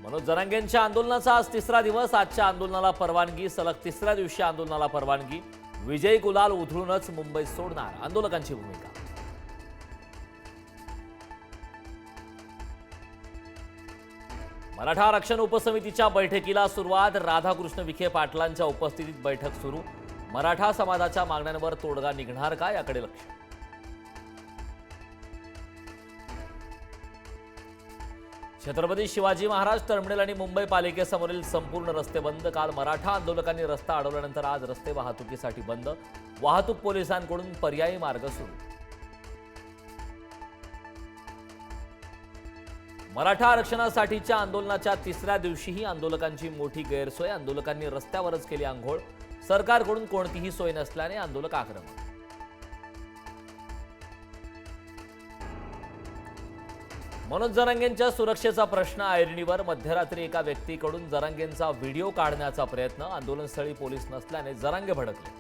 मनोज जरांगेंच्या आंदोलनाचा आज तिसरा दिवस. आजच्या आंदोलनाला परवानगी. सलग तिसऱ्या दिवशी आंदोलनाला परवानगी. विजयी गुलाल उधळूनच मुंबई सोडणार आंदोलकांची भूमिका. मराठा आरक्षण उपसमितीच्या बैठकीला सुरुवात. राधाकृष्ण विखे पाटलांच्या उपस्थितीत बैठक सुरू. मराठा समाजाच्या मागण्यांवर तोडगा निघणार का याकडे लक्ष. छत्रपती शिवाजी महाराज टर्मिनल आणि मुंबई पालिकेसमोरील संपूर्ण रस्ते बंद. काल मराठा आंदोलकांनी रस्ता अडवल्यानंतर आज रस्ते वाहतुकीसाठी बंद. वाहतूक पोलिसांकडून पर्यायी मार्ग सुरू. मराठा आरक्षणासाठीच्या आंदोलनाच्या तिसऱ्या दिवशीही आंदोलकांची मोठी गैरसोय. आंदोलकांनी रस्त्यावरच केली आंघोळ. सरकारकडून कोणतीही सोय नसल्याने आंदोलक आक्रमक. मनोज जरांगेंच्या सुरक्षेचा प्रश्न ऐरणीवर. मध्यरात्री एका व्यक्तीकडून जरांगेंचा व्हिडिओ काढण्याचा प्रयत्न. आंदोलनस्थळी पोलीस नसल्याने जरांगे भडकले.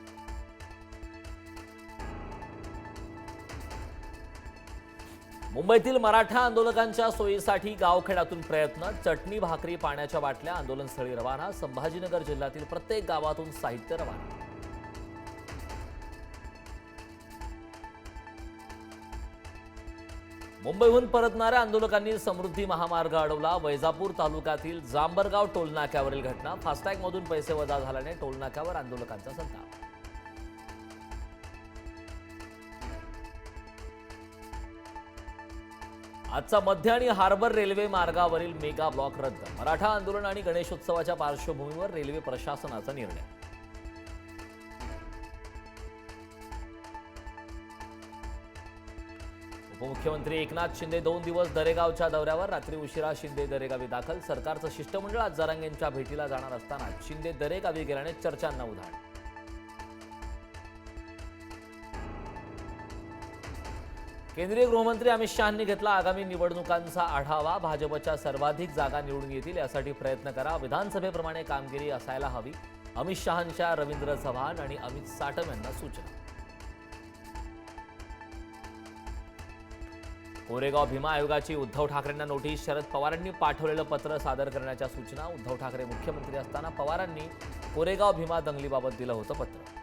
मुंबईतील मराठा आंदोलकांच्या सोयीसाठी गावखेड्यातून प्रयत्न. चटणी भाकरी पाण्याच्या बाटल्या आंदोलनस्थळी रवाना. संभाजीनगर जिल्ह्यातील प्रत्येक गावातून साहित्य रवाना. मुंबईहून परतणाऱ्या आंदोलकांनी समृद्धी महामार्ग अडवला. वैजापूर तालुक्यातील जांबरगाव टोलनाक्यावरील घटना. फास्टॅगमधून पैसे वजा झाल्याने टोलनाक्यावर आंदोलकांचा संताप. आजचा मध्य आणि हार्बर रेल्वे मार्गावरील मेगा ब्लॉक रद्द. मराठा आंदोलन आणि गणेशोत्सवाच्या पार्श्वभूमीवर रेल्वे प्रशासनाचा निर्णय. उपमुख्यमंत्री एकनाथ शिंदे 2 दिवस दरेगावच्या दौऱ्यावर. रात्री उशिरा शिंदे दरेगावी दाखल. सरकारचं शिष्टमंडळ आज जरांगेंच्या भेटीला जाणार असताना शिंदे दरेगावी गेल्याने चर्चांना उधाण. केंद्रीय गृहमंत्री अमित शहांनी घेतला आगामी निवडणुकांचा आढावा. भाजपच्या सर्वाधिक जागा निवडून येतील यासाठी प्रयत्न करा. विधानसभेप्रमाणे कामगिरी असायला हवी. अमित शहांच्या रवींद्र चव्हाण आणि अमित साटम यांना सूचना. कोरेगाव भीमा आयोगाची उद्धव ठाकरेंना नोटीस. शरद पवारांनी पाठवलेलं पत्र सादर करण्याच्या सूचना. उद्धव ठाकरे मुख्यमंत्री असताना पवारांनी कोरेगाव भीमा दंगलीबाबत दिलं होतं पत्र.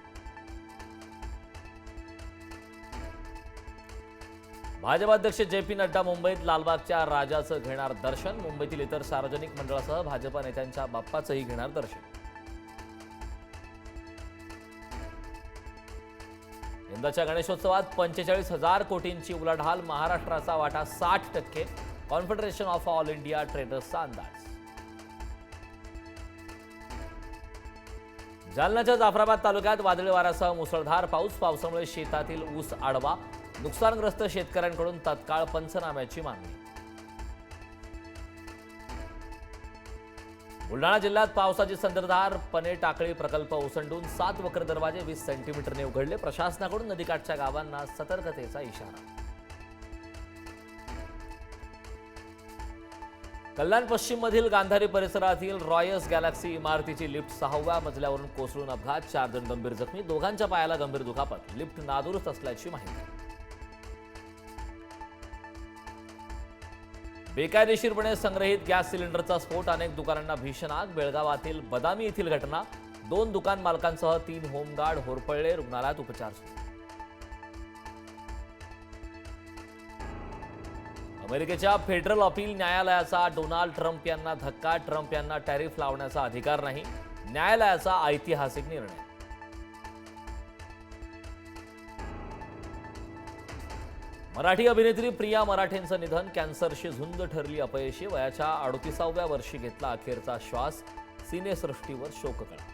भाजप अध्यक्ष जे.पी. नड्डा मुंबईत लालबागच्या राजाचं घेणार दर्शन. मुंबईतील इतर सार्वजनिक मंडळासह भाजप नेत्यांच्या बाप्पाचंही घेणार दर्शन. यंदाच्या गणेशोत्सवात 45,000 कोटींची उलाढाल. महाराष्ट्राचा वाटा 60%. कॉन्फेडरेशन ऑफ ऑल इंडिया ट्रेडर्सचा अंदाज. जालन्याच्या जाफराबाद तालुक्यात वादळी वाऱ्यासह मुसळधार पाऊस. पावसामुळे शेतातील ऊस आडवा. नुकसानग्रस्त शेतकऱ्यांकडून तत्काळ पंचनाम्याची मागणी. बुलढाणा जिल्ह्यात पावसाची संततधार. पने टाकळी प्रकल्प ओसंडून 7 वक्र दरवाजे 20 सेंटीमीटरने उघडले. प्रशासनाकडून नदीकाठच्या गावांना सतर्कतेचा इशारा. कल्याण पश्चिम मधील गांधारी परिसरातील रॉयस गॅलेक्सी इमारतीची लिफ्ट 6व्या मजल्यावरून कोसळून अपघात. 4 जण गंभीर जखमी. दोघांच्या पायाला गंभीर दुखापत. लिफ्ट नादुरुस्त असल्याची माहिती. बेकायदेशीरपणे संग्रहित गॅस सिलेंडरचा स्फोट. अनेक दुकानांना भीषण आग. बेळगावातील बदामी येथील घटना. 2 दुकान मालकांसह 3 होमगार्ड होरपळले. रुग्णालयात उपचार सुरू. अमेरिकेच्या फेडरल अपील न्यायालयाचा डोनाल्ड ट्रम्प यांना धक्का. ट्रम्प यांना टॅरिफ लावण्याचा अधिकार नाही. न्यायालयाचा ऐतिहासिक निर्णय. मराठी अभिनेत्री प्रिया मराठेंचं निधन. कॅन्सरशी झुंज ठरली अपयशी. वयाच्या 38व्या वर्षी घेतला अखेरचा श्वास. सिनेसृष्टीवर शोककळा.